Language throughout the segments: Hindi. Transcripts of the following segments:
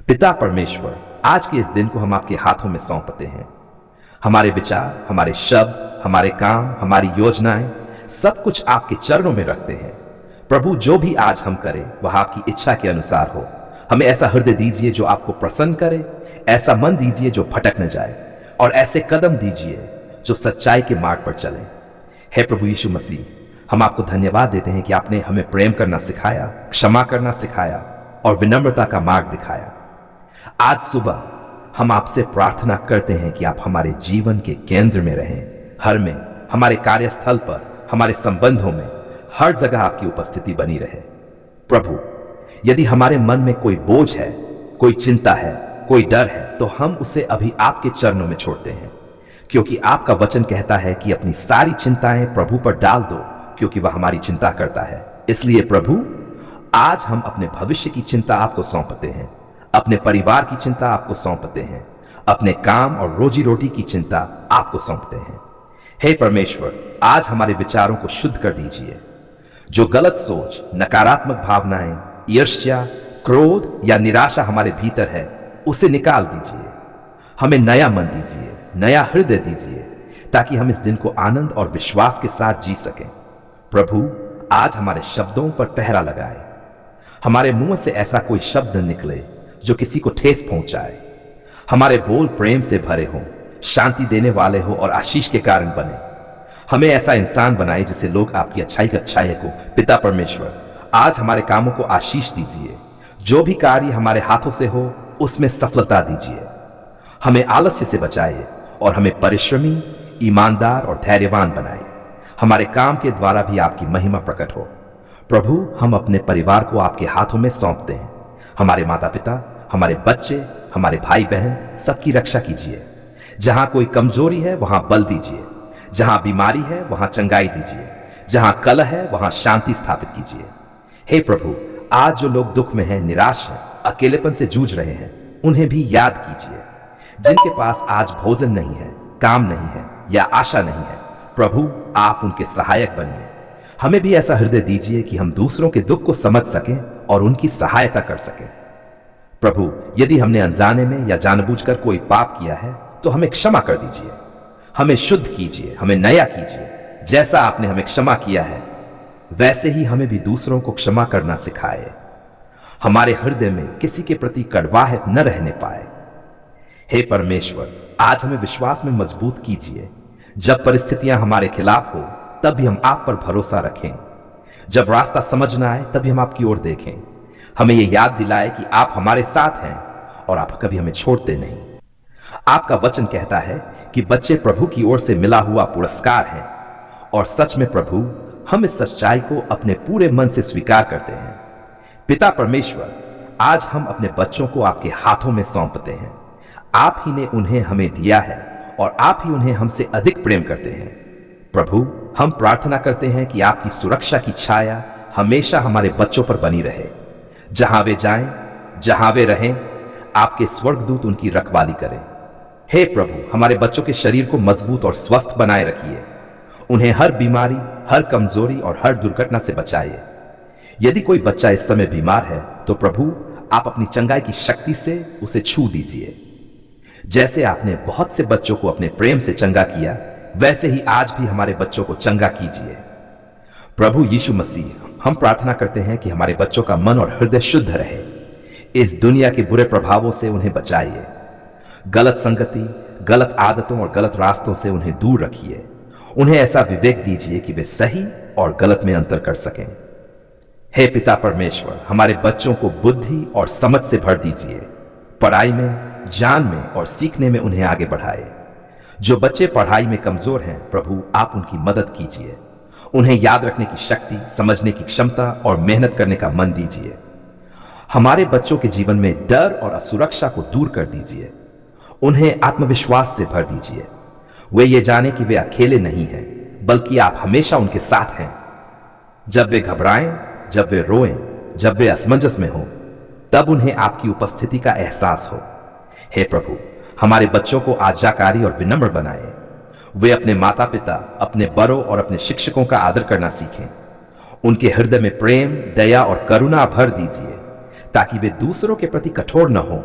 पिता परमेश्वर, आज के इस दिन को हम आपके हाथों में सौंपते हैं। हमारे विचार, हमारे शब्द, हमारे काम, हमारी योजनाएं, सब कुछ आपके चरणों में रखते हैं। प्रभु, जो भी आज हम करें वह आपकी इच्छा के अनुसार हो। हमें ऐसा हृदय दीजिए जो आपको प्रसन्न करे, ऐसा मन दीजिए जो भटक न जाए, और ऐसे कदम दीजिए जो सच्चाई के मार्ग पर चले। हे प्रभु यीशु मसीह, हम आपको धन्यवाद देते हैं कि आपने हमें प्रेम करना सिखाया, क्षमा करना सिखाया और विनम्रता का मार्ग दिखाया। आज सुबह हम आपसे प्रार्थना करते हैं कि आप हमारे जीवन के केंद्र में रहें, हर में, हमारे कार्यस्थल पर, हमारे संबंधों में, हर जगह आपकी उपस्थिति बनी रहे। प्रभु, यदि हमारे मन में कोई बोझ है, कोई चिंता है, कोई डर है, तो हम उसे अभी आपके चरणों में छोड़ते हैं, क्योंकि आपका वचन कहता है कि अपनी सारी चिंताएं प्रभु पर डाल दो, क्योंकि वह हमारी चिंता करता है। इसलिए प्रभु, आज हम अपने भविष्य की चिंता आपको सौंपते हैं, अपने परिवार की चिंता आपको सौंपते हैं, अपने काम और रोजी रोटी की चिंता आपको सौंपते हैं। हे परमेश्वर, आज हमारे विचारों को शुद्ध कर दीजिए। जो गलत सोच, नकारात्मक भावनाएं, ईर्ष्या, क्रोध या निराशा हमारे भीतर है, उसे निकाल दीजिए। हमें नया मन दीजिए, नया हृदय दीजिए, ताकि हम इस दिन को आनंद और विश्वास के साथ जी सकें। प्रभु, आज हमारे शब्दों पर पहरा लगाए। हमारे मुंह से ऐसा कोई शब्द न निकले जो किसी को ठेस पहुंचाए। हमारे बोल प्रेम से भरे हों, शांति देने वाले हो और आशीष के कारण बने। हमें ऐसा इंसान बनाए जिसे लोग आपकी अच्छाई की अच्छाई को। पिता परमेश्वर, आज हमारे कामों को आशीष दीजिए। जो भी कार्य हमारे हाथों से हो, उसमें सफलता दीजिए। हमें आलस्य से बचाइए और हमें परिश्रमी, ईमानदार और धैर्यवान बनाए। हमारे काम के द्वारा भी आपकी महिमा प्रकट हो। प्रभु, हम अपने परिवार को आपके हाथों में सौंपते हैं। हमारे माता पिता, हमारे बच्चे, हमारे भाई बहन, सबकी रक्षा कीजिए। जहां कोई कमजोरी है वहां बल दीजिए, जहां बीमारी है वहां चंगाई दीजिए, जहां कलह है वहां शांति स्थापित कीजिए। हे प्रभु, आज जो लोग दुख में हैं, निराश हैं, अकेलेपन से जूझ रहे हैं, उन्हें भी याद कीजिए। जिनके पास आज भोजन नहीं है, काम नहीं है या आशा नहीं है, प्रभु आप उनके सहायक बनिए। हमें भी ऐसा हृदय दीजिए कि हम दूसरों के दुख को समझ सकें और उनकी सहायता कर सकें। प्रभु, यदि हमने अनजाने में या जानबूझकर कोई पाप किया है तो हमें क्षमा कर दीजिए। हमें शुद्ध कीजिए, हमें नया कीजिए। जैसा आपने हमें क्षमा किया है, वैसे ही हमें भी दूसरों को क्षमा करना सिखाए। हमारे हृदय में किसी के प्रति कड़वाहट न रहने पाए। हे परमेश्वर, आज हमें विश्वास में मजबूत कीजिए। जब परिस्थितियां हमारे खिलाफ हो, तब भी हम आप पर भरोसा रखें। जब रास्ता समझ न आए, तब भी हम आपकी ओर देखें। हमें यह याद दिलाए कि आप हमारे साथ हैं और आप कभी हमें छोड़ते नहीं। आपका वचन कहता है कि बच्चे प्रभु की ओर से मिला हुआ पुरस्कार हैं, और सच में प्रभु, हम इस सच्चाई को अपने पूरे मन से स्वीकार करते हैं। पिता परमेश्वर, आज हम अपने बच्चों को आपके हाथों में सौंपते हैं। आप ही ने उन्हें हमें दिया है और आप ही उन्हें हमसे अधिक प्रेम करते हैं। प्रभु, हम प्रार्थना करते हैं कि आपकी सुरक्षा की छाया हमेशा हमारे बच्चों पर बनी रहे। जहां वे जाएं, जहां वे रहें, आपके स्वर्गदूत उनकी रखवाली करें। हे प्रभु, हमारे बच्चों के शरीर को मजबूत और स्वस्थ बनाए रखिए। उन्हें हर बीमारी, हर कमजोरी और हर दुर्घटना से बचाइए। यदि कोई बच्चा इस समय बीमार है तो प्रभु, आप अपनी चंगाई की शक्ति से उसे छू दीजिए। जैसे आपने बहुत से बच्चों को अपने प्रेम से चंगा किया, वैसे ही आज भी हमारे बच्चों को चंगा कीजिए। प्रभु यीशु मसीह, हम प्रार्थना करते हैं कि हमारे बच्चों का मन और हृदय शुद्ध रहे। इस दुनिया के बुरे प्रभावों से उन्हें बचाइए। गलत संगति, गलत आदतों और गलत रास्तों से उन्हें दूर रखिए। उन्हें ऐसा विवेक दीजिए कि वे सही और गलत में अंतर कर सकें। हे पिता परमेश्वर, हमारे बच्चों को बुद्धि और समझ से भर दीजिए। पढ़ाई में, ज्ञान में और सीखने में उन्हें आगे बढ़ाए। जो बच्चे पढ़ाई में कमजोर हैं, प्रभु आप उनकी मदद कीजिए। उन्हें याद रखने की शक्ति, समझने की क्षमता और मेहनत करने का मन दीजिए। हमारे बच्चों के जीवन में डर और असुरक्षा को दूर कर दीजिए। उन्हें आत्मविश्वास से भर दीजिए। वे ये जाने कि वे अकेले नहीं हैं, बल्कि आप हमेशा उनके साथ हैं। जब वे घबराएं, जब वे रोएं, जब वे असमंजस में हों, तब उन्हें आपकी उपस्थिति का एहसास हो। हे प्रभु, हमारे बच्चों को आज्ञाकारी और विनम्र बनाए। वे अपने माता पिता, अपने बड़ों और अपने शिक्षकों का आदर करना सीखें। उनके हृदय में प्रेम, दया और करुणा भर दीजिए, ताकि वे दूसरों के प्रति कठोर न हो,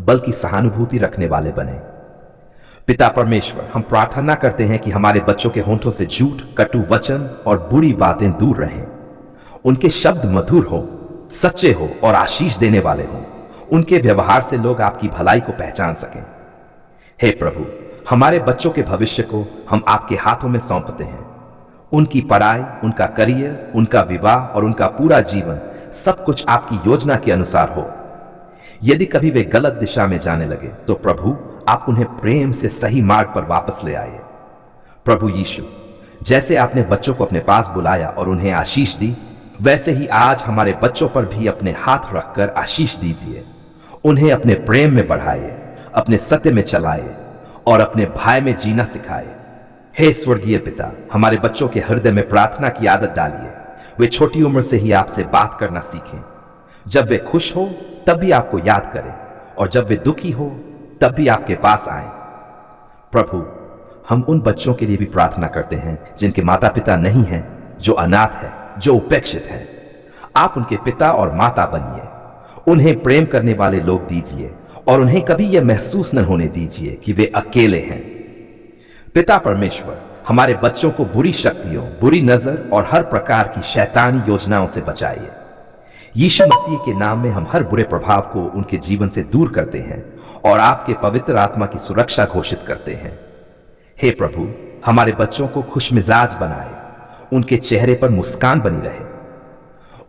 बल्कि सहानुभूति रखने वाले बने। पिता परमेश्वर, हम प्रार्थना करते हैं कि हमारे बच्चों के होंठों से झूठ, कटु वचन और बुरी बातें दूर रहें। उनके शब्द मधुर हो, सच्चे हो और आशीष देने वाले हों। उनके व्यवहार से लोग आपकी भलाई को पहचान सकें। हे प्रभु, हमारे बच्चों के भविष्य को हम आपके हाथों में सौंपते हैं। उनकी पढ़ाई, उनका करियर, उनका विवाह और उनका पूरा जीवन सब कुछ आपकी योजना के अनुसार हो। यदि कभी वे गलत दिशा में जाने लगे तो प्रभु, आप उन्हें प्रेम से सही मार्ग पर वापस ले आए। प्रभु यीशु, जैसे आपने बच्चों को अपने पास बुलाया और उन्हें आशीष दी, वैसे ही आज हमारे बच्चों पर भी अपने हाथ रखकर आशीष दीजिए। उन्हें अपने प्रेम में बढ़ाइए, अपने सत्य में चलाए और अपने भय में जीना सिखाए। हे स्वर्गीय पिता, हमारे बच्चों के हृदय में प्रार्थना की आदत डालिए। वे छोटी उम्र से ही आपसे बात करना सीखें। जब वे खुश हो तब भी आपको याद करें और जब वे दुखी हो तब भी आपके पास आए। प्रभु, हम उन बच्चों के लिए भी प्रार्थना करते हैं जिनके माता पिता नहीं हैं, जो अनाथ है, जो उपेक्षित है। आप उनके पिता और माता बनिए। उन्हें प्रेम करने वाले लोग दीजिए और उन्हें कभी यह महसूस न होने दीजिए कि वे अकेले हैं। पिता परमेश्वर, हमारे बच्चों को बुरी शक्तियों, बुरी नजर और हर प्रकार की शैतानी योजनाओं से बचाइए। यीशु मसीह के नाम में हम हर बुरे प्रभाव को उनके जीवन से दूर करते हैं और आपके पवित्र आत्मा की सुरक्षा घोषित करते हैं। हे प्रभु, हमारे बच्चों को खुशमिजाज बनाए, उनके चेहरे पर मुस्कान बनी रहे।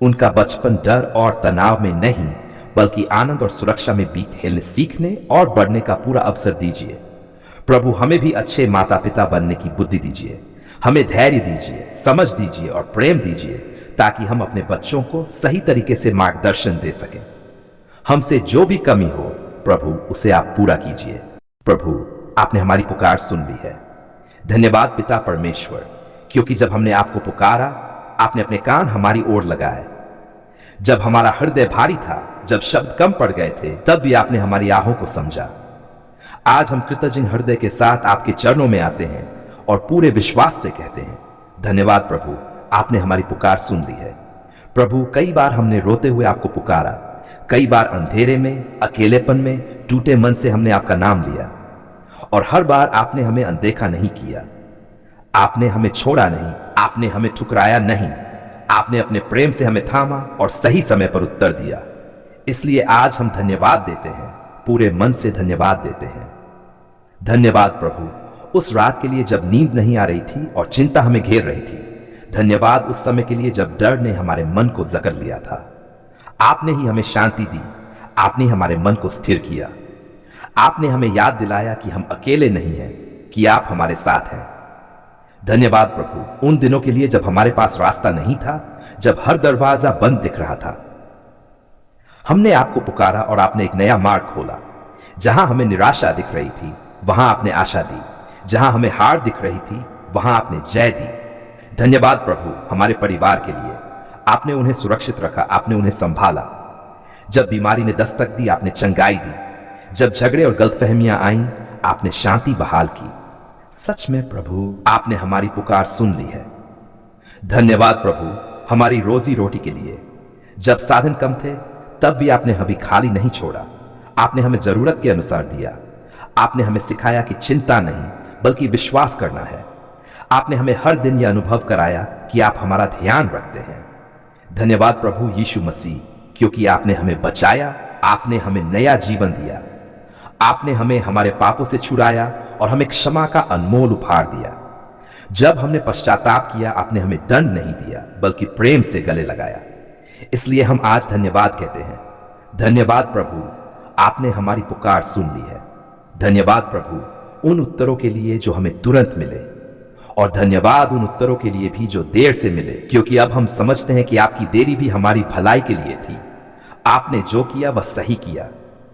उनका बचपन डर और तनाव में नहीं, बल्कि आनंद और सुरक्षा में बीतने, सीखने और बढ़ने का पूरा अवसर दीजिए। प्रभु, हमें भी अच्छे माता पिता बनने की बुद्धि दीजिए। हमें धैर्य दीजिए, समझ दीजिए और प्रेम दीजिए, ताकि हम अपने बच्चों को सही तरीके से मार्गदर्शन दे सकें। हमसे जो भी कमी हो प्रभु, उसे आप पूरा कीजिए। प्रभु, आपने हमारी पुकार सुन ली है। धन्यवाद पिता परमेश्वर, क्योंकि जब हमने आपको पुकारा, आपने अपने कान हमारी ओर लगाए। जब हमारा हृदय भारी था, जब शब्द कम पड़ गए थे, तब भी आपने हमारी आहों को समझा। आज हम कृतज्ञ हृदय के साथ आपके चरणों में आते हैं और पूरे विश्वास से कहते हैं, धन्यवाद प्रभु, आपने हमारी पुकार सुन ली है। प्रभु, कई बार हमने रोते हुए आपको पुकारा, कई बार अंधेरे में, अकेलेपन में, टूटे मन से हमने आपका नाम लिया और हर बार आपने हमें अनदेखा नहीं किया। आपने हमें छोड़ा नहीं, आपने हमें ठुकराया नहीं। आपने अपने प्रेम से हमें थामा और सही समय पर उत्तर दिया। इसलिए आज हम धन्यवाद देते हैं, पूरे मन से धन्यवाद देते हैं। धन्यवाद प्रभु, उस रात के लिए जब नींद नहीं आ रही थी और चिंता हमें घेर रही थी। धन्यवाद उस समय के लिए जब डर ने हमारे मन को जकड़ लिया था। आपने ही हमें शांति दी, आपने हमारे मन को स्थिर किया। आपने हमें याद दिलाया कि हम अकेले नहीं हैं, कि आप हमारे साथ हैं। धन्यवाद प्रभु, उन दिनों के लिए जब हमारे पास रास्ता नहीं था, जब हर दरवाजा बंद दिख रहा था। हमने आपको पुकारा और आपने एक नया मार्ग खोला। जहां हमें निराशा दिख रही थी, वहां आपने आशा दी। जहां हमें हार दिख रही थी, वहां आपने जय दी। धन्यवाद प्रभु, हमारे परिवार के लिए। आपने उन्हें सुरक्षित रखा, आपने उन्हें संभाला। जब बीमारी ने दस्तक दी, आपने चंगाई दी। जब झगड़े और गलतफहमियां आईं, आपने शांति बहाल की। सच में प्रभु, आपने हमारी पुकार सुन ली है। धन्यवाद प्रभु, हमारी रोजी रोटी के लिए। जब साधन कम थे, तब भी आपने हमें खाली नहीं छोड़ा। आपने हमें जरूरत के अनुसार दिया। आपने हमें सिखाया कि चिंता नहीं, बल्कि विश्वास करना है। आपने हमें हर दिन यह अनुभव कराया कि आप हमारा ध्यान रखते हैं। धन्यवाद प्रभु यीशु मसीह, क्योंकि आपने हमें बचाया, आपने हमें नया जीवन दिया। आपने हमें हमारे पापों से छुड़ाया और हमें क्षमा का अनमोल उपहार दिया। जब हमने पश्चाताप किया, आपने हमें दंड नहीं दिया, बल्कि प्रेम से गले लगाया। इसलिए हम आज धन्यवाद कहते हैं। धन्यवाद प्रभु, आपने हमारी पुकार सुन ली है। धन्यवाद प्रभु उन उत्तरों के लिए जो हमें तुरंत मिले, और धन्यवाद उन उत्तरों के लिए भी जो देर से मिले, क्योंकि अब हम समझते हैं कि आपकी देरी भी हमारी भलाई के लिए थी। आपने जो किया वह सही किया,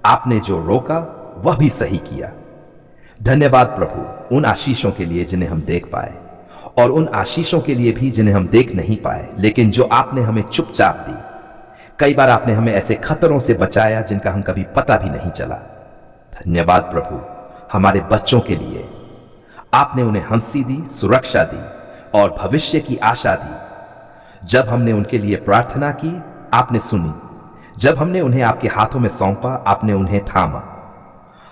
आपने जो रोका वह भी सही किया। धन्यवाद प्रभु उन आशीषों के लिए जिन्हें हम देख पाए, और उन आशीषों के लिए भी जिन्हें हम देख नहीं पाए, लेकिन जो आपने हमें चुपचाप दी। कई बार आपने हमें ऐसे खतरों से बचाया जिनका हम कभी पता भी नहीं चला। धन्यवाद प्रभु हमारे बच्चों के लिए। आपने उन्हें हंसी दी, सुरक्षा दी और भविष्य की आशा दी। जब हमने उनके लिए प्रार्थना की, आपने सुनी। जब हमने उन्हें आपके हाथों में सौंपा, आपने उन्हें थामा।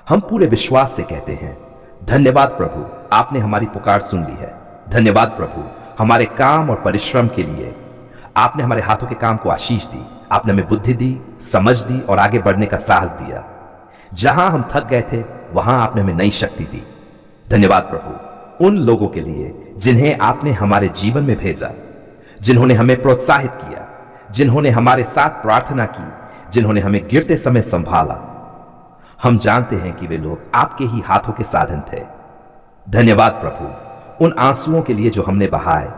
हम पूरे विश्वास से कहते हैं, धन्यवाद प्रभु, आपने हमारी पुकार सुन ली है। धन्यवाद प्रभु, हमारे काम और परिश्रम के लिए आपने हमारे हाथों के काम को आशीष दी। आपने हमें बुद्धि दी, समझ दी और आगे बढ़ने का साहस दिया। जहां हम थक गए थे वहां आपने हमें नई शक्ति दी। धन्यवाद प्रभु उन लोगों के लिए जिन्हें आपने हमारे जीवन में भेजा, जिन्होंने हमें प्रोत्साहित किया, जिन्होंने हमारे साथ प्रार्थना की, जिन्होंने हमें गिरते समय संभाला। हम जानते हैं कि वे लोग आपके ही हाथों के साधन थे। धन्यवाद प्रभु उन आंसुओं के लिए जो हमने बहाए,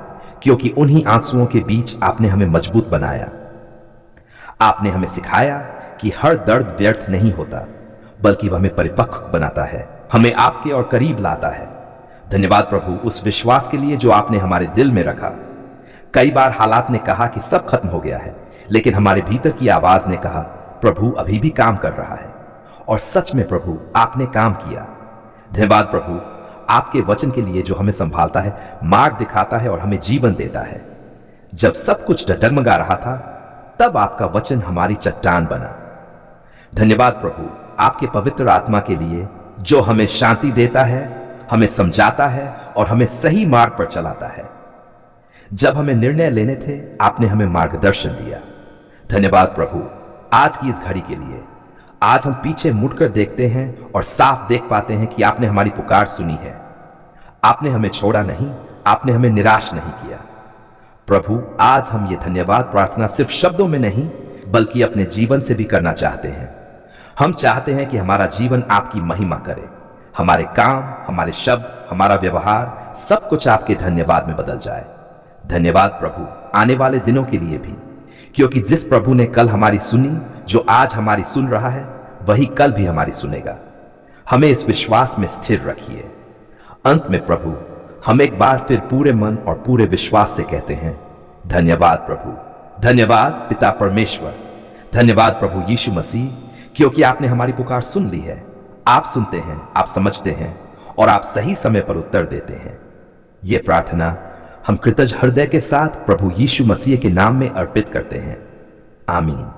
क्योंकि उन्हीं आंसुओं के बीच आपने हमें मजबूत बनाया। आपने हमें सिखाया कि हर दर्द व्यर्थ नहीं होता, बल्कि वह हमें परिपक्व बनाता है, हमें आपके और करीब लाता है। धन्यवाद प्रभु उस विश्वास के लिए जो आपने हमारे दिल में रखा। कई बार हालात ने कहा कि सब खत्म हो गया है, लेकिन हमारे भीतर की आवाज ने कहा, प्रभु अभी भी काम कर रहा है। और सच में प्रभु आपने काम किया। धन्यवाद प्रभु आपके वचन के लिए जो हमें संभालता है, मार्ग दिखाता है और हमें जीवन देता है। जब सब कुछ डगमगा रहा था, तब आपका वचन हमारी चट्टान बना। धन्यवाद प्रभु आपके पवित्र आत्मा के लिए जो हमें शांति देता है, हमें समझाता है और हमें सही मार्ग पर चलाता है। जब हमें निर्णय लेने थे, आपने हमें मार्गदर्शन दिया। धन्यवाद प्रभु आज की इस घड़ी के लिए। आज हम पीछे मुड़कर देखते हैं और साफ देख पाते हैं कि आपने हमारी पुकार सुनी है। आपने हमें छोड़ा नहीं, आपने हमें निराश नहीं किया। प्रभु आज हम ये धन्यवाद प्रार्थना सिर्फ शब्दों में नहीं, बल्कि अपने जीवन से भी करना चाहते हैं। हम चाहते हैं कि हमारा जीवन आपकी महिमा करे। हमारे काम, हमारे शब्द, हमारा व्यवहार, सब कुछ आपके धन्यवाद में बदल जाए। धन्यवाद प्रभु आने वाले दिनों के लिए भी, क्योंकि जिस प्रभु ने कल हमारी सुनी, जो आज हमारी सुन रहा है, वही कल भी हमारी सुनेगा। हमें इस विश्वास में स्थिर रखिए। अंत में प्रभु हम एक बार फिर पूरे मन और पूरे विश्वास से कहते हैं, धन्यवाद प्रभु। धन्यवाद पिता परमेश्वर। धन्यवाद प्रभु यीशु मसीह, क्योंकि आपने हमारी पुकार सुन ली है। आप सुनते हैं, आप समझते हैं और आप सही समय पर उत्तर देते हैं। यह प्रार्थना हम कृतज्ञ हृदय के साथ प्रभु यीशु मसीह के नाम में अर्पित करते हैं। आमीन।